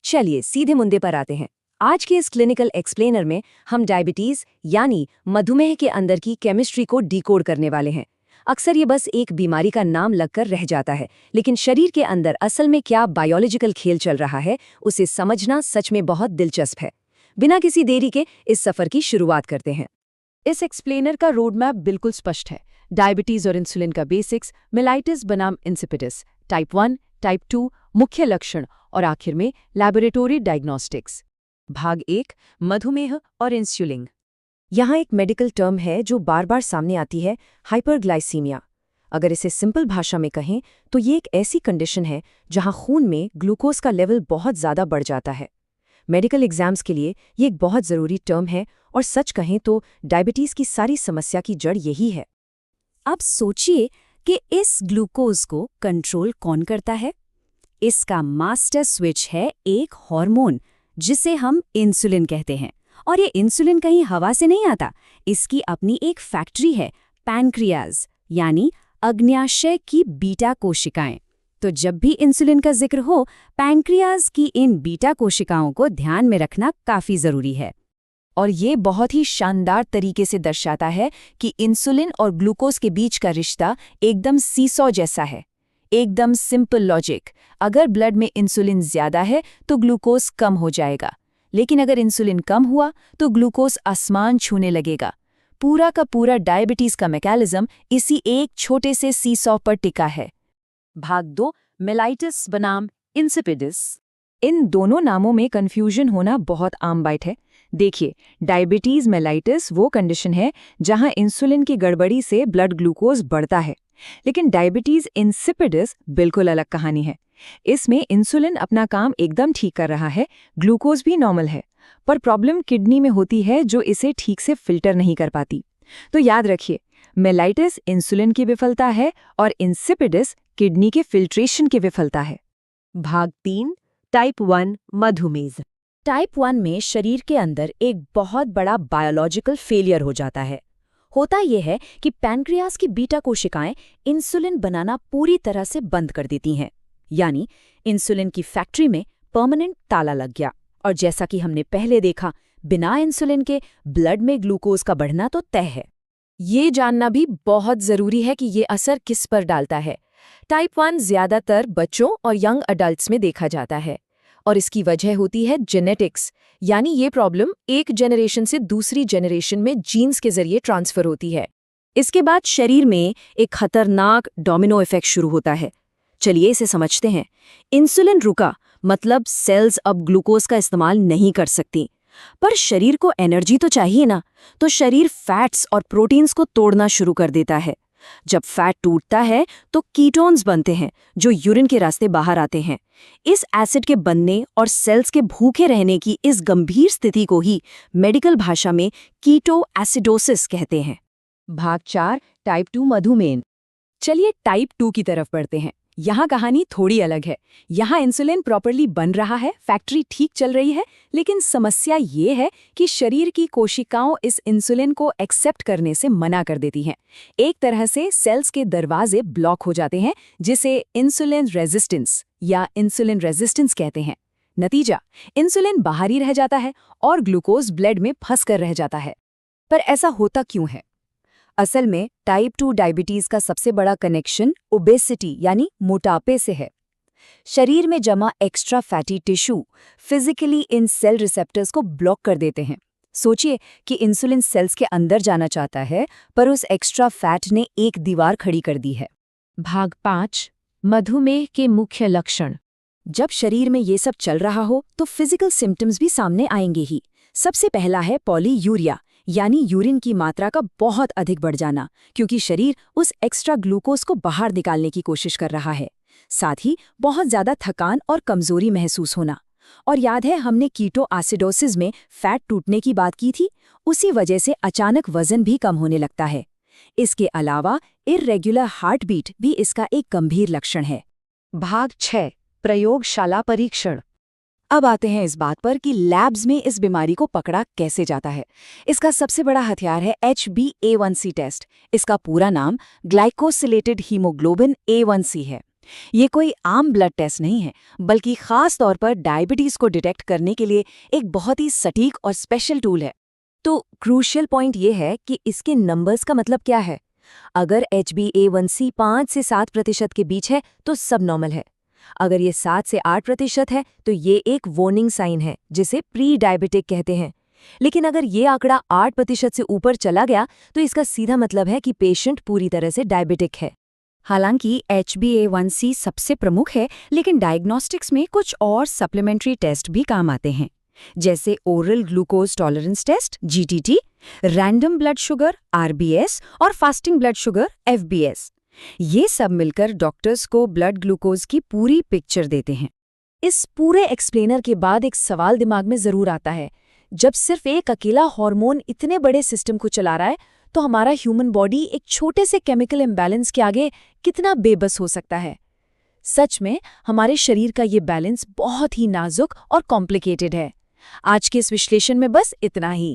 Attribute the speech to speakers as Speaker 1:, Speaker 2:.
Speaker 1: चलिए सीधे मुद्दे पर आते हैं। आज के इस क्लिनिकल एक्सप्लेनर में हम डायबिटीज यानी मधुमेह के अंदर की केमिस्ट्री को डिकोड करने वाले हैं। अक्सर ये बस एक बीमारी का नाम लगकर रह जाता है, लेकिन शरीर के अंदर असल में क्या बायोलॉजिकल खेल चल रहा है उसे समझना सच में बहुत दिलचस्प है। बिना किसी देरी के इस सफर की शुरुआत करते हैं।
Speaker 2: इस एक्सप्लेनर का रोड मैप बिल्कुल स्पष्ट है। डायबिटीज और इंसुलिन का बेसिक्स, मेलाइटिस बनाम इंसिपिडिस, टाइप 1, टाइप 2, मुख्य लक्षण और आखिर में लैबोरेटरी डायग्नोस्टिक्स।
Speaker 1: भाग 1, मधुमेह और इंसुलिन। यहाँ एक मेडिकल टर्म है जो बार बार सामने आती है, हाइपरग्लाइसीमिया। अगर इसे सिंपल भाषा में कहें तो ये एक ऐसी कंडीशन है जहाँ खून में ग्लूकोज का लेवल बहुत ज़्यादा बढ़ जाता है। मेडिकल एग्जाम्स के लिए ये एक बहुत ज़रूरी टर्म है और सच कहें तो डायबिटीज़ की सारी समस्या की जड़ यही है।
Speaker 3: अब सोचिए कि इस ग्लूकोज को कंट्रोल कौन करता है। इसका मास्टर स्विच है एक हार्मोन जिसे हम इंसुलिन कहते हैं। और ये इंसुलिन कहीं हवा से नहीं आता, इसकी अपनी एक फैक्ट्री है, पैनक्रियाज यानी अग्न्याशय की बीटा कोशिकाएं। तो जब भी इंसुलिन का जिक्र हो, पैनक्रियाज की इन बीटा कोशिकाओं को ध्यान में रखना काफी जरूरी है।
Speaker 2: और ये बहुत ही शानदार तरीके से दर्शाता है कि इंसुलिन और ग्लूकोज के बीच का रिश्ता एकदम सीसॉ जैसा है। एकदम सिंपल लॉजिक। अगर ब्लड में इंसुलिन ज्यादा है तो ग्लूकोज कम हो जाएगा, लेकिन अगर इंसुलिन कम हुआ तो ग्लूकोज आसमान छूने लगेगा। पूरा का पूरा डायबिटीज का मैकेनिज्म इसी एक छोटे से सीसॉ पर टिका है।
Speaker 1: भाग 2, मेलाइटिस बनाम इंसिपिडिस। इन दोनों नामों में कंफ्यूजन होना बहुत आम बात है। देखिए, डायबिटीज मेलाइटिस वो कंडीशन है जहां इंसुलिन की गड़बड़ी से ब्लड ग्लूकोज बढ़ता है, लेकिन डायबिटीज इंसिपिडिस बिल्कुल अलग कहानी है। इसमें इंसुलिन अपना काम एकदम ठीक कर रहा है, ग्लूकोज भी नॉर्मल है, पर प्रॉब्लम किडनी में होती है जो इसे ठीक से फिल्टर नहीं कर पाती। तो याद रखिए, मेलाइटिस इंसुलिन की विफलता है और इंसिपिडिस किडनी के फिल्ट्रेशन की विफलता है। भाग 3, टाइप 1 मधुमेह।
Speaker 3: टाइप 1 में शरीर के अंदर एक बहुत बड़ा बायोलॉजिकल फेलियर हो जाता है। होता यह है कि पैनक्रियाज की बीटा कोशिकाएं इंसुलिन बनाना पूरी तरह से बंद कर देती हैं, यानी इंसुलिन की फैक्ट्री में परमानेंट ताला लग गया। और जैसा कि हमने पहले देखा, बिना इंसुलिन के ब्लड में ग्लूकोज का बढ़ना तो तय है।
Speaker 2: ये जानना भी बहुत जरूरी है कि ये असर किस पर डालता है। टाइप 1 ज्यादातर बच्चों और यंग अडल्ट्स में देखा जाता है और इसकी वजह होती है जेनेटिक्स, यानी ये प्रॉब्लम एक जनरेशन से दूसरी जनरेशन में जीन्स के जरिए ट्रांसफर होती है।
Speaker 3: इसके बाद शरीर में एक खतरनाक डोमिनो इफेक्ट शुरू होता है। चलिए इसे समझते हैं। इंसुलिन रुका, मतलब सेल्स अब ग्लूकोज का इस्तेमाल नहीं कर सकती, पर शरीर को एनर्जी तो चाहिए ना, तो शरीर फैट्स और प्रोटीन्स को तोड़ना शुरू कर देता है। जब फैट टूटता है तो कीटोन्स बनते हैं जो यूरिन के रास्ते बाहर आते हैं। इस एसिड के बनने और सेल्स के भूखे रहने की इस गंभीर स्थिति को ही मेडिकल भाषा में कीटो एसिडोसिस कहते हैं।
Speaker 1: भाग 4, टाइप 2 मधुमेह। चलिए टाइप 2 की तरफ बढ़ते हैं। यहाँ कहानी थोड़ी अलग है। यहाँ इंसुलिन प्रॉपर्ली बन रहा है, फैक्ट्री ठीक चल रही है, लेकिन समस्या ये है कि शरीर की कोशिकाओं इस इंसुलिन को एक्सेप्ट करने से मना कर देती हैं। एक तरह से सेल्स के दरवाजे ब्लॉक हो जाते हैं, जिसे इंसुलिन रेजिस्टेंस कहते हैं। नतीजा, इंसुलिन बाहर ही रह जाता है और ग्लूकोज ब्लड में फंस कर रह जाता है। पर ऐसा होता क्यों है? असल में टाइप 2 डायबिटीज का सबसे बड़ा कनेक्शन ओबेसिटी यानी मोटापे से है। शरीर में जमा एक्स्ट्रा फैटी टिश्यू फिजिकली इन सेल रिसेप्टर्स को ब्लॉक कर देते हैं। सोचिए कि इंसुलिन सेल्स के अंदर जाना चाहता है, पर उस एक्स्ट्रा फैट ने एक दीवार खड़ी कर दी है।
Speaker 2: भाग 5, मधुमेह के मुख्य लक्षण।
Speaker 3: जब शरीर में ये सब चल रहा हो तो फिजिकल सिम्टम्स भी सामने आएंगे ही। सबसे पहला है पॉलीयूरिया, यानी यूरिन की मात्रा का बहुत अधिक बढ़ जाना, क्योंकि शरीर उस एक्स्ट्रा ग्लूकोज को बाहर निकालने की कोशिश कर रहा है। साथ ही बहुत ज्यादा थकान और कमजोरी महसूस होना। और याद है हमने कीटो एसिडोसिस में फैट टूटने की बात की थी, उसी वजह से अचानक वजन भी कम होने लगता है। इसके अलावा इर्रेगुलर हार्ट बीट भी इसका एक गंभीर लक्षण है।
Speaker 1: भाग 6, प्रयोगशाला परीक्षण। अब आते हैं इस बात पर कि लैब्स में इस बीमारी को पकड़ा कैसे जाता है। इसका सबसे बड़ा हथियार है HbA1c टेस्ट। इसका पूरा नाम ग्लाइकोसिलेटेड हीमोग्लोबिन A1c है।
Speaker 3: ये कोई आम ब्लड टेस्ट नहीं है, बल्कि खास तौर पर डायबिटीज को डिटेक्ट करने के लिए एक बहुत ही सटीक और स्पेशल टूल है। तो क्रूशियल पॉइंट ये है कि इसके नंबर्स का मतलब क्या है। अगर HbA1c 5 से 7% के बीच है तो सब नॉर्मल है। अगर ये 7 से 8% है तो ये एक वार्निंग साइन है, जिसे प्री डायबिटिक कहते हैं। लेकिन अगर ये आंकड़ा 8% से ऊपर चला गया तो इसका सीधा मतलब है कि पेशेंट पूरी तरह से डायबिटिक है।
Speaker 2: हालांकि HbA1c सबसे प्रमुख है, लेकिन डायग्नोस्टिक्स में कुछ और सप्लीमेंट्री टेस्ट भी काम आते हैं, जैसे oral glucose tolerance test GTT, random blood sugar RBS और फास्टिंग ब्लड शुगर FBS। ये सब मिलकर डॉक्टर्स को ब्लड ग्लूकोज की पूरी पिक्चर देते हैं।
Speaker 1: इस पूरे एक्सप्लेनर के बाद एक सवाल दिमाग में जरूर आता है, जब सिर्फ एक अकेला हार्मोन इतने बड़े सिस्टम को चला रहा है, तो हमारा ह्यूमन बॉडी एक छोटे से केमिकल इम्बैलेंस के आगे कितना बेबस हो सकता है। सच में हमारे शरीर का ये बैलेंस बहुत ही नाजुक और कॉम्प्लिकेटेड है। आज के इस विश्लेषण में बस इतना ही।